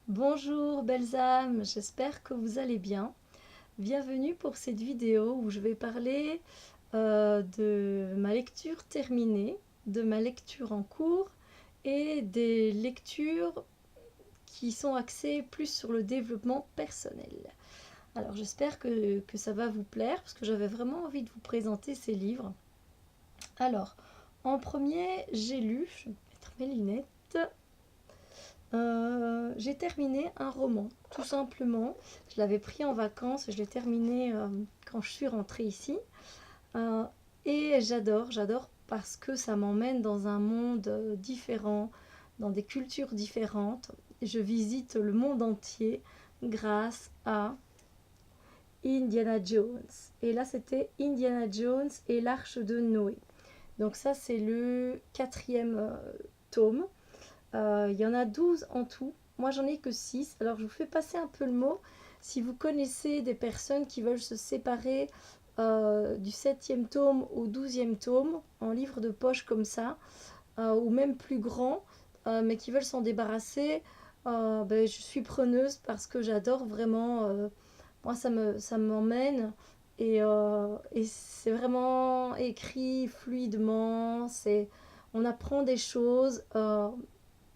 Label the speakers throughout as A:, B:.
A: Bonjour belles âmes, j'espère que vous allez bien. Bienvenue pour cette vidéo où je vais parler de ma lecture terminée, de ma lecture en cours et des lectures qui sont axées plus sur le développement personnel. Alors j'espère que ça va vous plaire parce que j'avais vraiment envie de vous présenter ces livres. Alors, en premier, j'ai lu, je vais mettre mes lunettes. J'ai terminé un roman, tout simplement. Je l'avais pris en vacances, je l'ai terminé quand je suis rentrée ici. Euh, et j'adore parce que ça m'emmène dans un monde différent, dans des cultures différentes. Je visite le monde entier grâce à Indiana Jones. Et là, c'était Indiana Jones et l'Arche de Noé. Donc ça, c'est le quatrième tome. Il y en a 12 en tout. Moi, j'en ai que 6. Alors, je vous fais passer un peu le mot. Si vous connaissez des personnes qui veulent se séparer du septième tome au 12e tome, en livre de poche comme ça, ou même plus grand, mais qui veulent s'en débarrasser, ben, je suis preneuse parce que j'adore vraiment. Moi, ça m'emmène. Et c'est vraiment écrit fluidement. On apprend des choses.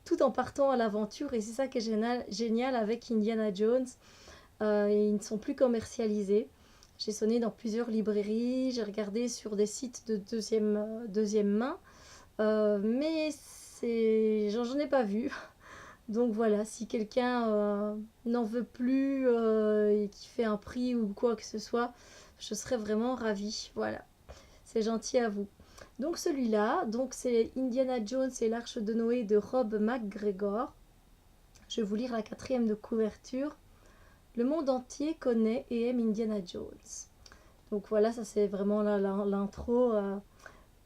A: Tout en partant à l'aventure. Et c'est ça qui est génial avec Indiana Jones. Ils ne sont plus commercialisés. J'ai sonné dans plusieurs librairies, j'ai regardé sur des sites de deuxième main, mais j'en ai pas vu. Donc voilà, si quelqu'un n'en veut plus et qui fait un prix ou quoi que ce soit, je serais vraiment ravie. Voilà, c'est gentil à vous. Donc celui-là, donc c'est Indiana Jones et l'Arche de Noé de Rob McGregor. Je vais vous lire la quatrième de couverture. Le monde entier connaît et aime Indiana Jones. Donc voilà, ça c'est vraiment l'intro.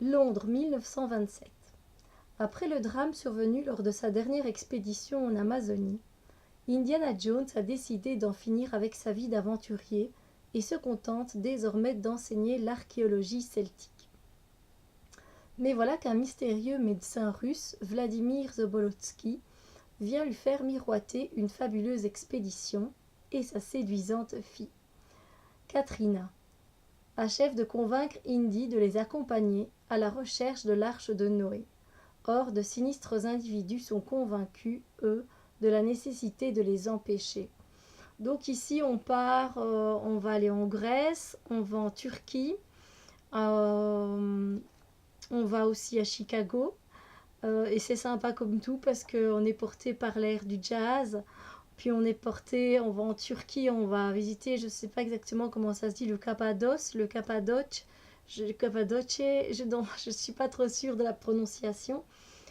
A: Londres 1927. Après le drame survenu lors de sa dernière expédition en Amazonie, Indiana Jones a décidé d'en finir avec sa vie d'aventurier et se contente désormais d'enseigner l'archéologie celtique. Mais voilà qu'un mystérieux médecin russe, Vladimir Zabolotsky, vient lui faire miroiter une fabuleuse expédition et sa séduisante fille. Katrina achève de convaincre Indy de les accompagner à la recherche de l'arche de Noé. Or, de sinistres individus sont convaincus, eux, de la nécessité de les empêcher. Donc ici, on part, on va aller en Grèce, on va en Turquie, on va aussi à Chicago. Et c'est sympa comme tout parce qu'on est porté par l'air du jazz. Puis on va en Turquie, on va visiter, je ne sais pas exactement comment ça se dit, le Cappadoce, je ne suis pas trop sûre de la prononciation,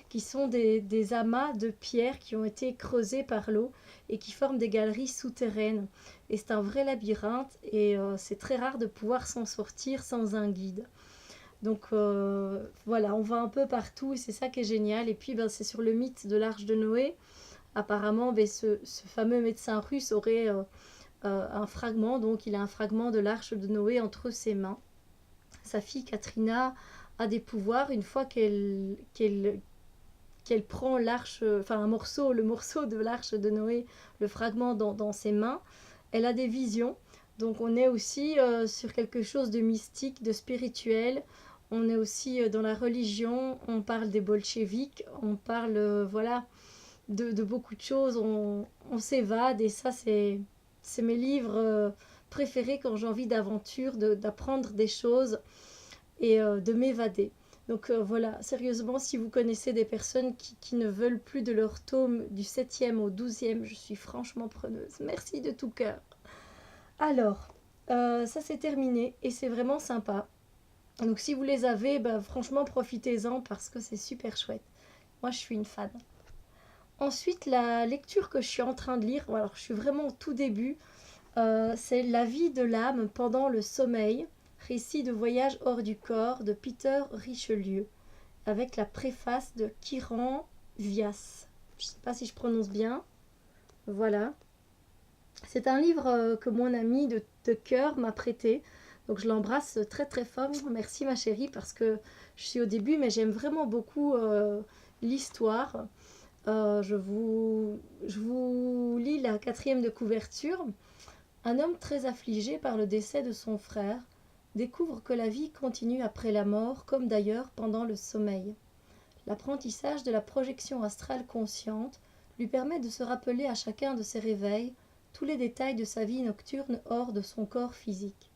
A: qui sont des amas de pierres qui ont été creusés par l'eau et qui forment des galeries souterraines. Et c'est un vrai labyrinthe et c'est très rare de pouvoir s'en sortir sans un guide. Donc voilà, on va un peu partout et c'est ça qui est génial. Et puis ben, c'est sur le mythe de l'Arche de Noé. Apparemment, ben, ce fameux médecin russe aurait un fragment, donc il a un fragment de l'Arche de Noé entre ses mains. Sa fille Katrina a des pouvoirs une fois qu'elle prend l'arche, enfin un morceau, le morceau de l'arche de Noé, le fragment dans ses mains. Elle a des visions. Donc on est aussi sur quelque chose de mystique, de spirituel. On est aussi dans la religion. On parle des bolcheviks. On parle voilà de beaucoup de choses. On s'évade et ça c'est mes livres préférés quand j'ai envie d'aventure, d'apprendre des choses et de m'évader. Donc voilà, sérieusement, si vous connaissez des personnes qui ne veulent plus de leur tome du 7e au 12e, je suis franchement preneuse. Merci de tout cœur. Alors, ça c'est terminé et c'est vraiment sympa. Donc si vous les avez, bah, franchement profitez-en parce que c'est super chouette. Moi je suis une fan. Ensuite, la lecture que je suis en train de lire, alors je suis vraiment au tout début, c'est La vie de l'âme pendant le sommeil, récit de voyage hors du corps de Peter Richelieu, avec la préface de Kiran Vyas. Je ne sais pas si je prononce bien. Voilà. C'est un livre que mon ami de cœur m'a prêté. Donc je l'embrasse très très fort. Merci ma chérie parce que je suis au début mais j'aime vraiment beaucoup l'histoire. Je vous lis la 4e de couverture. Un homme très affligé par le décès de son frère découvre que la vie continue après la mort, comme d'ailleurs pendant le sommeil. L'apprentissage de la projection astrale consciente lui permet de se rappeler à chacun de ses réveils tous les détails de sa vie nocturne hors de son corps physique.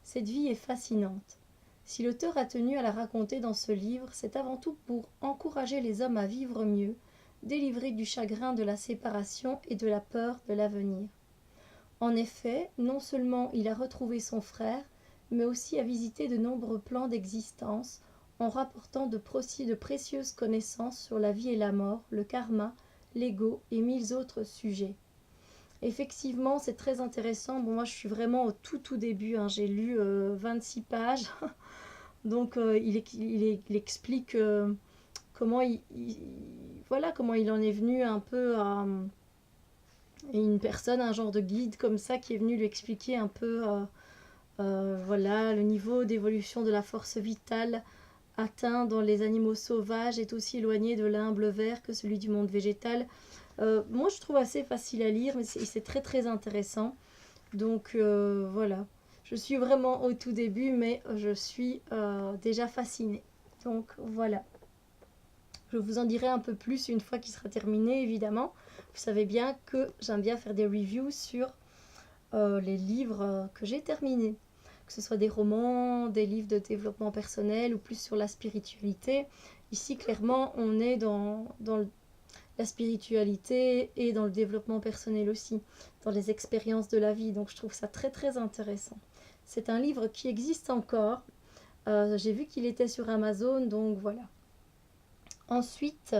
A: Cette vie est fascinante. Si l'auteur a tenu à la raconter dans ce livre, c'est avant tout pour encourager les hommes à vivre mieux, délivrés du chagrin de la séparation et de la peur de l'avenir. En effet, non seulement il a retrouvé son frère, mais aussi a visité de nombreux plans d'existence en rapportant de précieuses connaissances sur la vie et la mort, le karma, l'ego et 1000 autres sujets. Effectivement, c'est très intéressant. Bon, moi, je suis vraiment au tout début, hein. J'ai lu 26 pages. Donc, il explique comment voilà, comment il en est venu un peu à une personne, un genre de guide comme ça, qui est venu lui expliquer un peu voilà, le niveau d'évolution de la force vitale atteint dans les animaux sauvages est aussi éloigné de l'humble vert que celui du monde végétal. Moi, je trouve assez facile à lire, mais c'est très intéressant. Donc voilà, je suis vraiment au tout début, mais je suis déjà fascinée. Donc voilà, je vous en dirai un peu plus une fois qu'il sera terminé, évidemment. Vous savez bien que j'aime bien faire des reviews sur les livres que j'ai terminés. Que ce soit des romans, des livres de développement personnel ou plus sur la spiritualité. Ici, clairement, on est dans la spiritualité et dans le développement personnel aussi, dans les expériences de la vie. Donc, je trouve ça très intéressant. C'est un livre qui existe encore. J'ai vu qu'il était sur Amazon, donc voilà. Ensuite,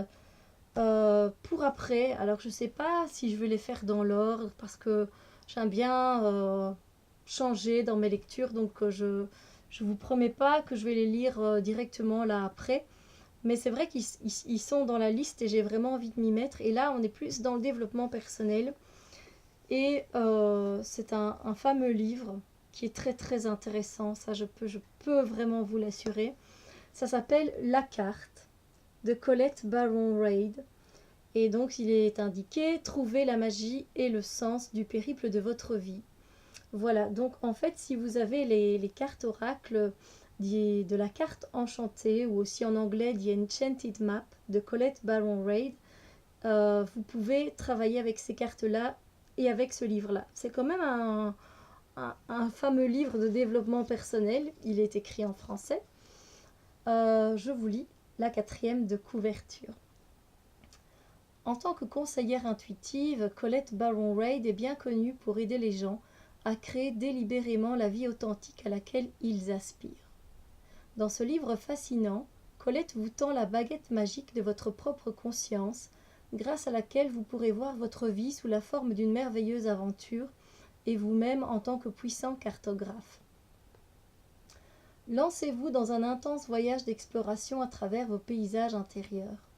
A: pour après, alors je ne sais pas si je vais les faire dans l'ordre parce que j'aime bien changer dans mes lectures, donc je ne vous promets pas que je vais les lire directement là après, mais c'est vrai qu'ils sont dans la liste et j'ai vraiment envie de m'y mettre. Et là, on est plus dans le développement personnel et c'est un fameux livre qui est très intéressant, ça je peux vraiment vous l'assurer. Ça s'appelle La Carte de Colette Baron Reid. Et donc il est indiqué « Trouver la magie et le sens du périple de votre vie ». Voilà, donc en fait, si vous avez les cartes oracles de la carte enchantée, ou aussi en anglais « The Enchanted Map » de Colette Baron Reid, vous pouvez travailler avec ces cartes-là et avec ce livre-là. C'est quand même un fameux livre de développement personnel, il est écrit en français. Je vous lis la 4e de couverture. En tant que conseillère intuitive, Colette Baron Reid est bien connue pour aider les gens à créer délibérément la vie authentique à laquelle ils aspirent. Dans ce livre fascinant, Colette vous tend la baguette magique de votre propre conscience, grâce à laquelle vous pourrez voir votre vie sous la forme d'une merveilleuse aventure et vous-même en tant que puissant cartographe. Lancez-vous dans un intense voyage d'exploration à travers vos paysages intérieurs.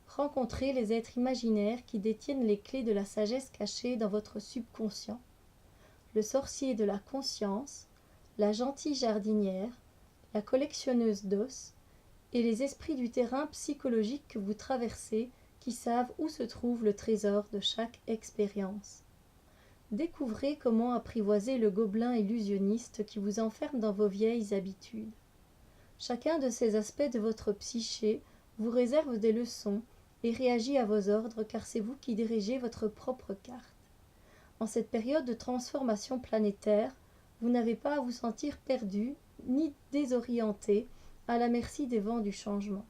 A: Rencontrez les êtres imaginaires qui détiennent les clés de la sagesse cachée dans votre subconscient. Le sorcier de la conscience, la gentille jardinière, la collectionneuse d'os et les esprits du terrain psychologique que vous traversez qui savent où se trouve le trésor de chaque expérience. Découvrez comment apprivoiser le gobelin illusionniste qui vous enferme dans vos vieilles habitudes. Chacun de ces aspects de votre psyché vous réserve des leçons et réagit à vos ordres car c'est vous qui dirigez votre propre carte. En cette période de transformation planétaire, vous n'avez pas à vous sentir perdu ni désorienté à la merci des vents du changement.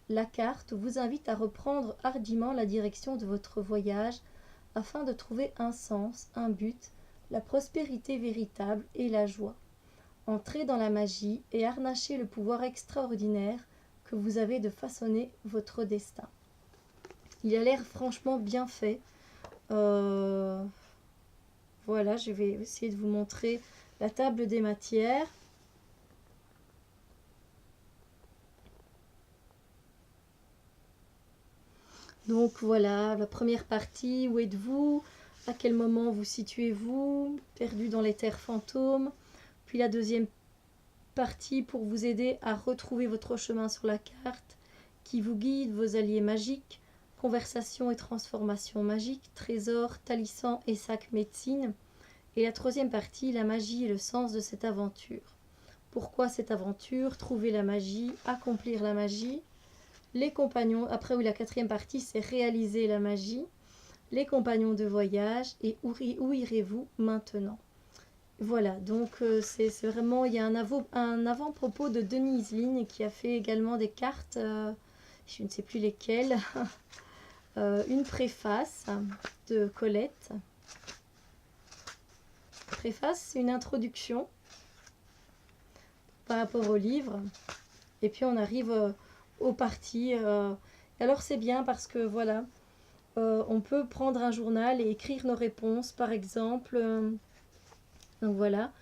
A: La carte vous invite à reprendre hardiment la direction de votre voyage afin de trouver un sens, un but, la prospérité véritable et la joie. Entrez dans la magie et harnachez le pouvoir extraordinaire que vous avez de façonner votre destin. Il a l'air franchement bien fait. Voilà, je vais essayer de vous montrer la table des matières. Donc voilà, la première partie, où êtes-vous? À quel moment vous situez-vous? Perdu dans les terres fantômes. Puis la deuxième partie pour vous aider à retrouver votre chemin sur la carte, qui vous guide, vos alliés magiques, conversation et transformation magique, trésor, talisman et sac médecine. Et la troisième partie, la magie et le sens de cette aventure. Pourquoi cette aventure? Trouver la magie, accomplir la magie. Les compagnons, après oui, la quatrième partie, c'est réaliser la magie. Les compagnons de voyage et où irez-vous maintenant? Voilà, donc c'est vraiment, il y a un avant-propos de Denise Ligne qui a fait également des cartes, je ne sais plus lesquelles, une préface de Colette. Préface, c'est une introduction par rapport au livre, et puis on arrive aux parties. Alors c'est bien parce que voilà, on peut prendre un journal et écrire nos réponses, par exemple. Donc voilà,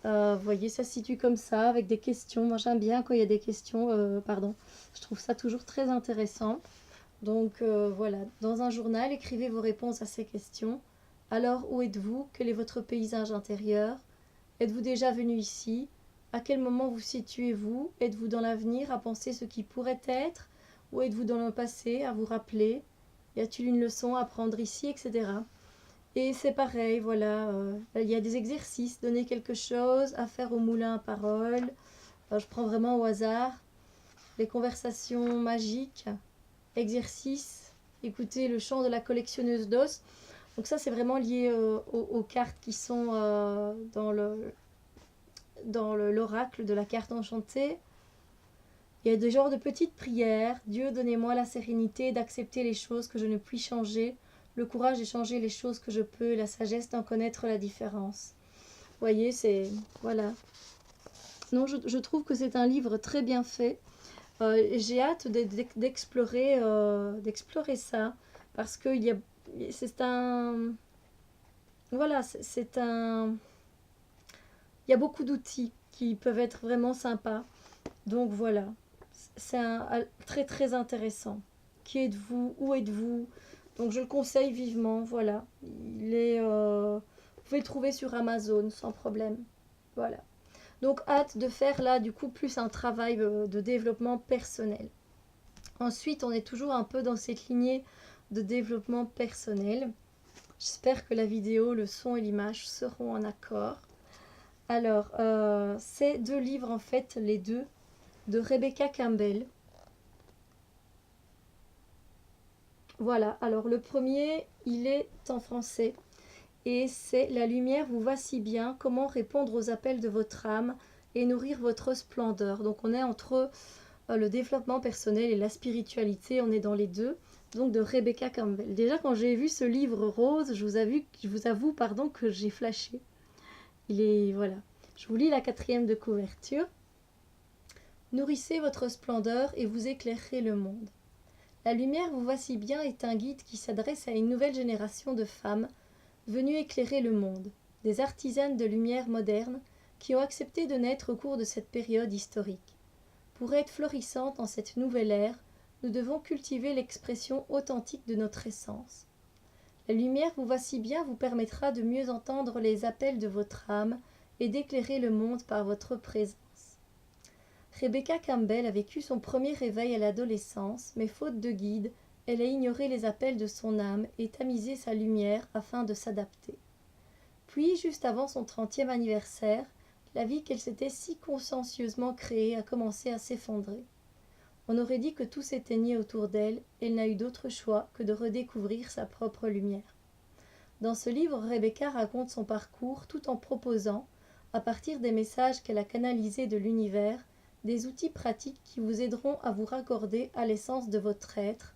A: vous voyez, ça se situe comme ça, avec des questions. Moi j'aime bien quand il y a des questions, pardon. Je trouve ça toujours très intéressant. Donc voilà, dans un journal, écrivez vos réponses à ces questions. Alors, où êtes-vous? Quel est votre paysage intérieur? Êtes-vous déjà venu ici? À quel moment vous situez-vous? Êtes-vous dans l'avenir à penser ce qui pourrait être? Ou êtes-vous dans le passé à vous rappeler? Y a-t-il une leçon à apprendre ici, etc. Et c'est pareil, voilà, il y a des exercices, donner quelque chose, à faire au moulin à parole. Je prends vraiment au hasard. Les conversations magiques, exercices, écouter le chant de la collectionneuse d'os. Donc ça, c'est vraiment lié aux cartes qui sont dans l'oracle de la carte enchantée. Il y a des genres de petites prières. Dieu, donnez-moi la sérénité d'accepter les choses que je ne puis changer, le courage de changer les choses que je peux, la sagesse d'en connaître la différence. Vous voyez, c'est... Voilà. Non, je trouve que c'est un livre très bien fait. J'ai hâte d'explorer ça, parce que c'est un... Voilà, c'est un... Il y a beaucoup d'outils qui peuvent être vraiment sympas. Donc voilà, c'est très très intéressant. Qui êtes-vous? Où êtes-vous? Donc je le conseille vivement, voilà. Vous pouvez le trouver sur Amazon sans problème. Voilà. Donc hâte de faire là du coup plus un travail de développement personnel. Ensuite, on est toujours un peu dans cette lignée de développement personnel. J'espère que la vidéo, le son et l'image seront en accord. Alors, c'est 2 livres en fait, les deux, de Rebecca Campbell. Voilà, alors le premier, il est en français et c'est « La lumière vous va si bien, comment répondre aux appels de votre âme et nourrir votre splendeur ». Donc on est entre le développement personnel et la spiritualité, on est dans les deux. Donc de Rebecca Campbell. Déjà quand j'ai vu ce livre rose, je vous avoue que j'ai flashé. Voilà. Je vous lis la 4e de couverture. Nourrissez votre splendeur et vous éclairerez le monde. La lumière vous va si bien est un guide qui s'adresse à une nouvelle génération de femmes venues éclairer le monde, des artisanes de lumière modernes qui ont accepté de naître au cours de cette période historique. Pour être florissantes en cette nouvelle ère, nous devons cultiver l'expression authentique de notre essence. La lumière vous va si bien vous permettra de mieux entendre les appels de votre âme et d'éclairer le monde par votre présence. Rebecca Campbell a vécu son premier réveil à l'adolescence, mais faute de guide, elle a ignoré les appels de son âme et tamisé sa lumière afin de s'adapter. Puis, juste avant son 30e anniversaire, la vie qu'elle s'était si consciencieusement créée a commencé à s'effondrer. On aurait dit que tout s'éteignait autour d'elle, elle n'a eu d'autre choix que de redécouvrir sa propre lumière. Dans ce livre, Rebecca raconte son parcours tout en proposant, à partir des messages qu'elle a canalisés de l'univers, des outils pratiques qui vous aideront à vous raccorder à l'essence de votre être.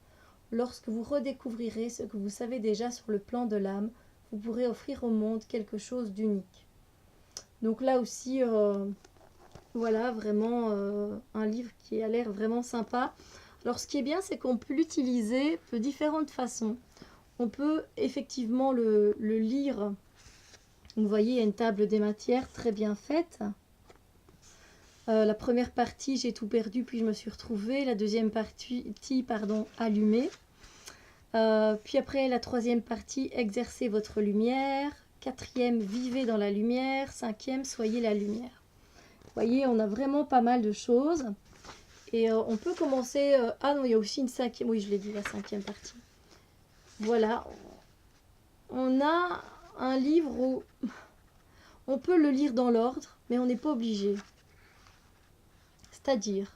A: Lorsque vous redécouvrirez ce que vous savez déjà sur le plan de l'âme, vous pourrez offrir au monde quelque chose d'unique. Donc là aussi, voilà, vraiment un livre qui a l'air vraiment sympa. Alors ce qui est bien, c'est qu'on peut l'utiliser de différentes façons. On peut effectivement le lire. Vous voyez, il y a une table des matières très bien faite. La première partie, j'ai tout perdu, puis je me suis retrouvée. La deuxième partie, allumée. Puis après, la troisième partie, exercez votre lumière. 4e, vivez dans la lumière. 5e, soyez la lumière. Vous voyez, on a vraiment pas mal de choses. Et on peut commencer... ah non, il y a aussi une cinquième... Oui, je l'ai dit, la cinquième partie. Voilà. On a un livre où on peut le lire dans l'ordre, mais on n'est pas obligé. C'est-à-dire,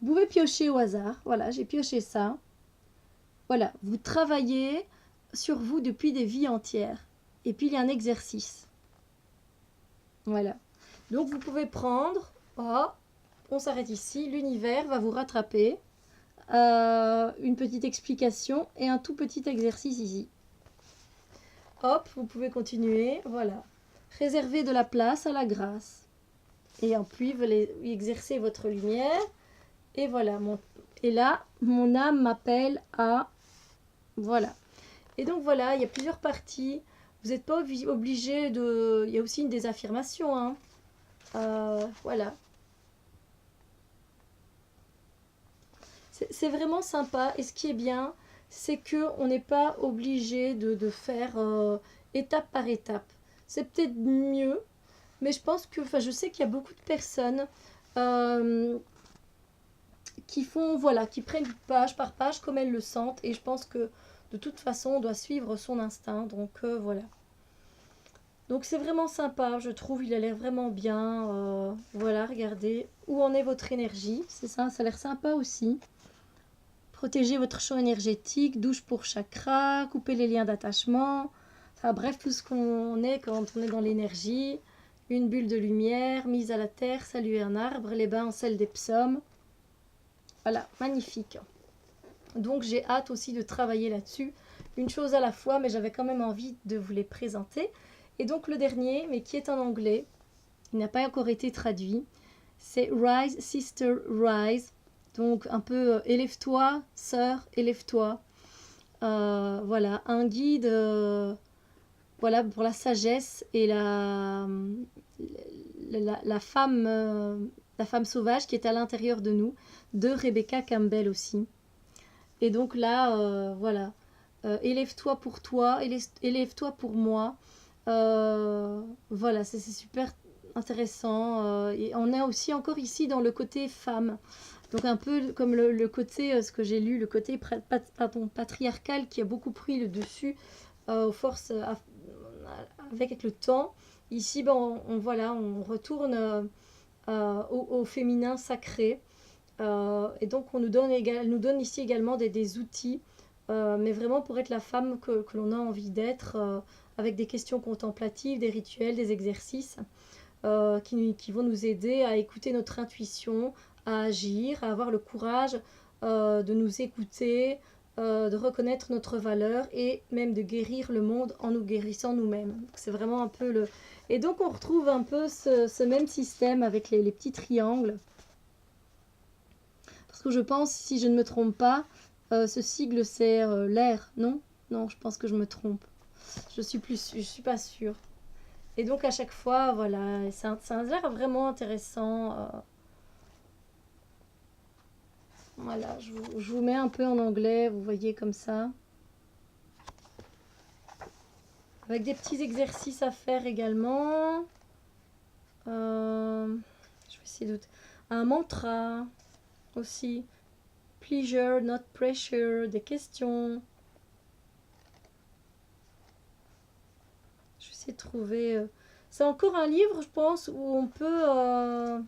A: vous pouvez piocher au hasard. Voilà, j'ai pioché ça. Voilà, vous travaillez sur vous depuis des vies entières. Et puis, il y a un exercice. Voilà. Donc, vous pouvez prendre... Oh, on s'arrête ici. L'univers va vous rattraper. Une petite explication et un tout petit exercice ici. Hop, vous pouvez continuer. Voilà. Réservez de la place à la grâce. Et puis, vous allez exercer votre lumière. Et voilà. Et là, mon âme m'appelle à... Voilà. Et donc, voilà, il y a plusieurs parties. Vous n'êtes pas obligé de... Il y a aussi des affirmations. Hein. Voilà. C'est vraiment sympa. Et ce qui est bien, c'est qu'on n'est pas obligé de faire étape par étape. C'est peut-être mieux. Mais je pense que... Enfin, je sais qu'il y a beaucoup de personnes... qui font, voilà, qui prennent page par page comme elles le sentent. Et je pense que de toute façon, on doit suivre son instinct. Donc voilà. Donc c'est vraiment sympa, je trouve. Il a l'air vraiment bien. Voilà, regardez. Où en est votre énergie? C'est ça, ça a l'air sympa aussi. Protégez votre champ énergétique, douche pour chakra, couper les liens d'attachement. Enfin bref, tout ce qu'on est quand on est dans l'énergie. Une bulle de lumière, mise à la terre, saluer un arbre, les bains en sel des psaumes. Voilà, magnifique. Donc j'ai hâte aussi de travailler là-dessus. Une chose à la fois, mais j'avais quand même envie de vous les présenter. Et donc le dernier, mais qui est en anglais, il n'a pas encore été traduit, c'est Rise, Sister, Rise. Donc un peu élève-toi, sœur, élève-toi. Voilà, un guide voilà, pour la sagesse et la femme sauvage qui est à l'intérieur de nous, de Rebecca Campbell aussi. Et donc là, voilà, élève-toi pour toi, élève-toi pour moi. Voilà, c'est super intéressant. Et on est aussi encore ici dans le côté femme. Donc un peu comme le côté, ce que j'ai lu, le côté patriarcal qui a beaucoup pris le dessus aux forces avec le temps. Ici, ben, voilà, on retourne au féminin sacré. Et donc on nous donne, elle nous donne ici également des outils, mais vraiment pour être la femme que l'on a envie d'être, avec des questions contemplatives, des rituels, des exercices qui vont nous aider à écouter notre intuition, à agir, à avoir le courage de nous écouter, de reconnaître notre valeur et même de guérir le monde en nous guérissant nous-mêmes. C'est vraiment un peu le... Et donc on retrouve un peu ce même système avec les petits triangles. Parce que je pense, si je ne me trompe pas, ce sigle c'est l'air, non? Non, je pense que je me trompe. Je suis pas sûre. Et donc à chaque fois, voilà, ça a l'air vraiment intéressant. Voilà, je vous mets un peu en anglais, vous voyez comme ça. Avec des petits exercices à faire également. Je vais essayer de... Un mantra aussi. Pleasure, not pressure, des questions. Je vais essayer de trouver... C'est encore un livre, je pense, où on peut...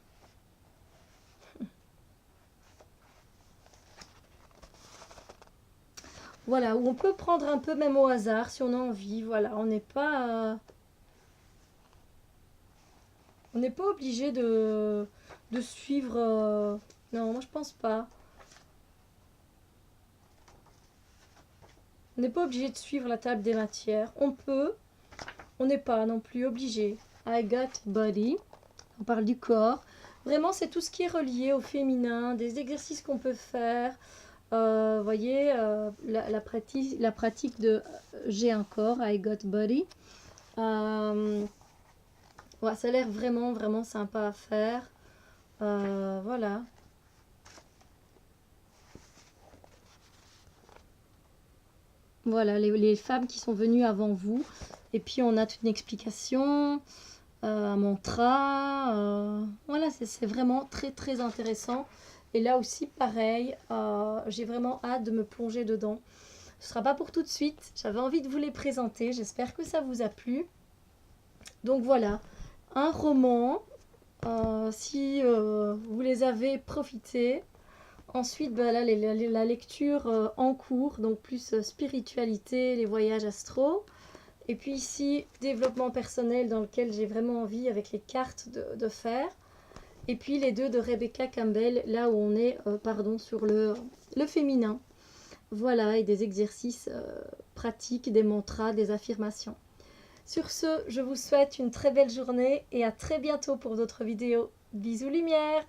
A: Voilà, où on peut prendre un peu même au hasard si on a envie. Voilà, on n'est pas... On n'est pas obligé de suivre... Non, moi je pense pas. On n'est pas obligé de suivre la table des matières. On peut, on n'est pas non plus obligé. I got body. On parle du corps. Vraiment, c'est tout ce qui est relié au féminin, des exercices qu'on peut faire. Voyez, la pratique de j'ai un corps, I got body. Ouais, ça a l'air vraiment, vraiment sympa à faire. Voilà. Voilà, les femmes qui sont venues avant vous. Et puis, on a toute une explication. un mantra. Voilà, c'est vraiment très très intéressant. Et là aussi, pareil, j'ai vraiment hâte de me plonger dedans. Ce ne sera pas pour tout de suite, j'avais envie de vous les présenter, j'espère que ça vous a plu. Donc voilà, un roman, si vous les avez profité. Ensuite, bah, là, la lecture en cours, donc plus spiritualité, les voyages astro. Et puis ici, développement personnel dans lequel j'ai vraiment envie avec les cartes de faire. Et puis les deux de Rebecca Campbell, là où on est sur le féminin. Voilà, et des exercices pratiques, des mantras, des affirmations. Sur ce, je vous souhaite une très belle journée et à très bientôt pour d'autres vidéos. Bisous lumière!